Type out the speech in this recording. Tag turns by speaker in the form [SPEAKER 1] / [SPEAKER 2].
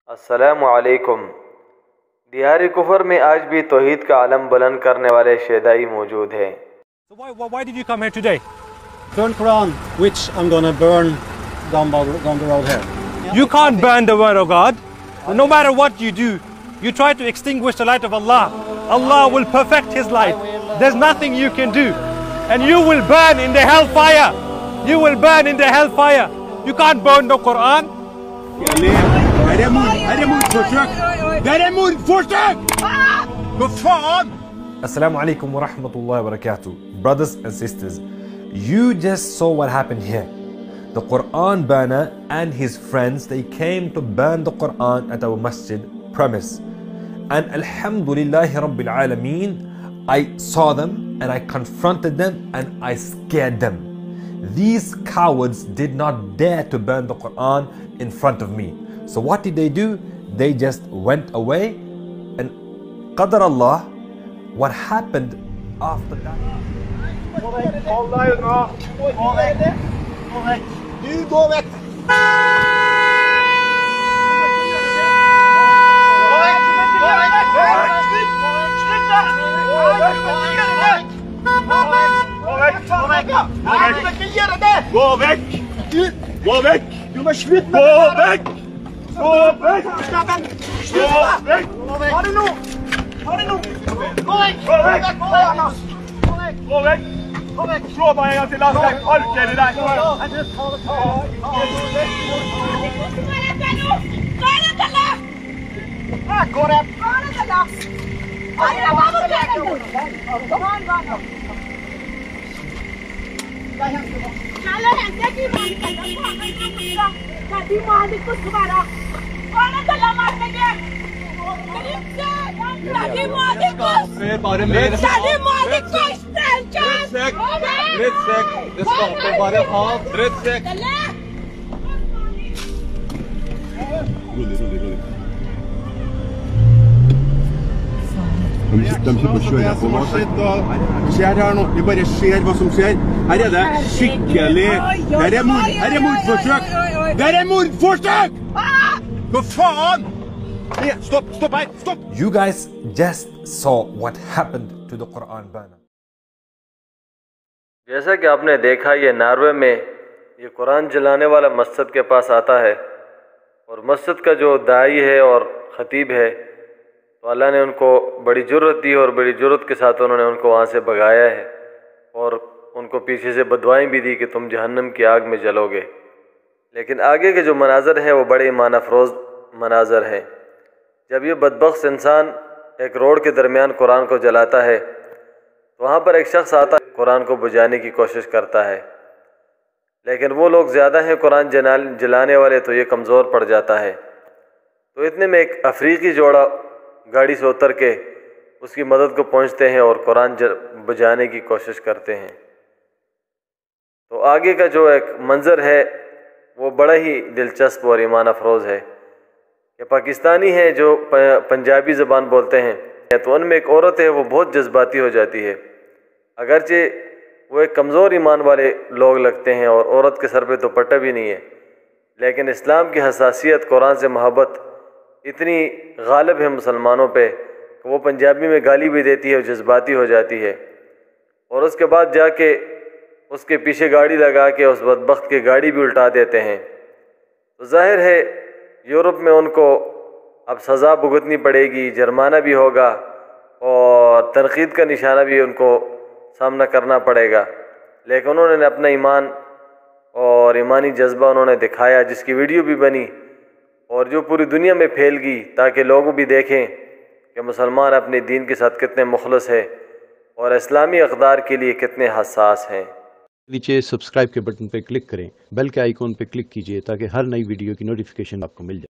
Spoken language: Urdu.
[SPEAKER 1] السلام علیکم۔ دیار کفر میں آج بھی توحید کا علم بلند کرنے والے شیدائی موجود ہیں۔
[SPEAKER 2] So why did you come here today?
[SPEAKER 3] Burn Quran, which I'm gonna burn down the road here.
[SPEAKER 2] You can't burn the word of God. No matter what you do, you try to extinguish the light of Allah. Allah will perfect His light. There's nothing you can do. And you will burn in the hellfire. You will burn in the hellfire. You can't burn the Quran.
[SPEAKER 4] Assalamu alaikum wa rahmatullahi wa barakatuh. Brothers and sisters, you just saw what happened here. The Quran burner and his friends, they came to burn the Quran at our masjid premise. And alhamdulillahi rabbil alameen, I saw them and I confronted them and I scared them. These cowards did not dare to burn the Quran in front of me. So what did they do? They just went away, and qadar Allah, what happened after that?
[SPEAKER 5] Gå vekk! Gå vekk! Du må slutte med det! Gå vekk! Gå vekk! Gå vekk! Har du noe? Har du noe? Gå vekk! Gå vekk! Gå vekk! Gå vekk! Slå meg en gang til, Lars! Jeg parker i deg! De ikke på kjøret på hva skjer her nå, vi bare ser hva som skjer. Her er det skikkelig, her er mordforsøk, her er mordforsøk! Hva faen? Stopp, stopp her, stopp!
[SPEAKER 4] You guys just saw what happened to the Quran burner.
[SPEAKER 1] جیسا کہ آپ نے دیکھا، یہ ناروے میں یہ قرآن جلانے والا مسجد کے پاس آتا ہے، اور مسجد کا جو داعی ہے اور خطیب ہے، تو اللہ نے ان کو بڑی جرت دی اور بڑی جرت کے ساتھ انہوں نے ان کو وہاں سے بھگایا ہے، اور ان کو پیچھے سے بددعائیں بھی دی کہ تم جہنم کی آگ میں جلو گے۔ لیکن آگے کے جو مناظر ہیں وہ بڑے ایمان افروز مناظر ہیں۔ جب یہ بدبخت انسان ایک روڈ کے درمیان قرآن کو جلاتا ہے، تو وہاں پر ایک شخص آتا ہے، قرآن کو بجھانے کی کوشش کرتا ہے، لیکن وہ لوگ زیادہ ہیں قرآن جلانے والے، تو یہ کمزور پڑ جاتا ہے۔ تو اتنے میں ایک افریقی جوڑا گاڑی سے اتر کے اس کی مدد کو پہنچتے ہیں اور قرآن بجھانے کی کوشش کرتے ہیں۔ تو آگے کا جو ایک منظر ہے وہ بڑا ہی دلچسپ اور ایمان افروز ہے کہ پاکستانی ہیں جو پنجابی زبان بولتے ہیں، تو ان میں ایک عورت ہے، وہ بہت جذباتی ہو جاتی ہے، اگرچہ وہ ایک کمزور ایمان والے لوگ لگتے ہیں اور عورت کے سر پہ دوپٹہ بھی نہیں ہے، لیکن اسلام کی حساسیت، قرآن سے محبت اتنی غالب ہے مسلمانوں پہ کہ وہ پنجابی میں گالی بھی دیتی ہے اور جذباتی ہو جاتی ہے، اور اس کے بعد جا کے اس کے پیچھے گاڑی لگا کے اس بدبخت کی گاڑی بھی الٹا دیتے ہیں۔ تو ظاہر ہے یورپ میں ان کو اب سزا بھگتنی پڑے گی، جرمانہ بھی ہوگا اور تنقید کا نشانہ بھی ان کو سامنا کرنا پڑے گا، لیکن انہوں نے اپنا ایمان اور ایمانی جذبہ انہوں نے دکھایا، جس کی ویڈیو بھی بنی اور جو پوری دنیا میں پھیل گئی، تاکہ لوگ بھی دیکھیں کہ مسلمان اپنے دین کے ساتھ کتنے مخلص ہیں اور اسلامی اقدار کے لیے کتنے حساس ہیں۔
[SPEAKER 6] نیچے سبسکرائب کے بٹن پہ کلک کریں، بیل کے آئیکن پہ کلک کیجئے تاکہ ہر نئی ویڈیو کی نوٹیفیکیشن آپ کو مل جائے۔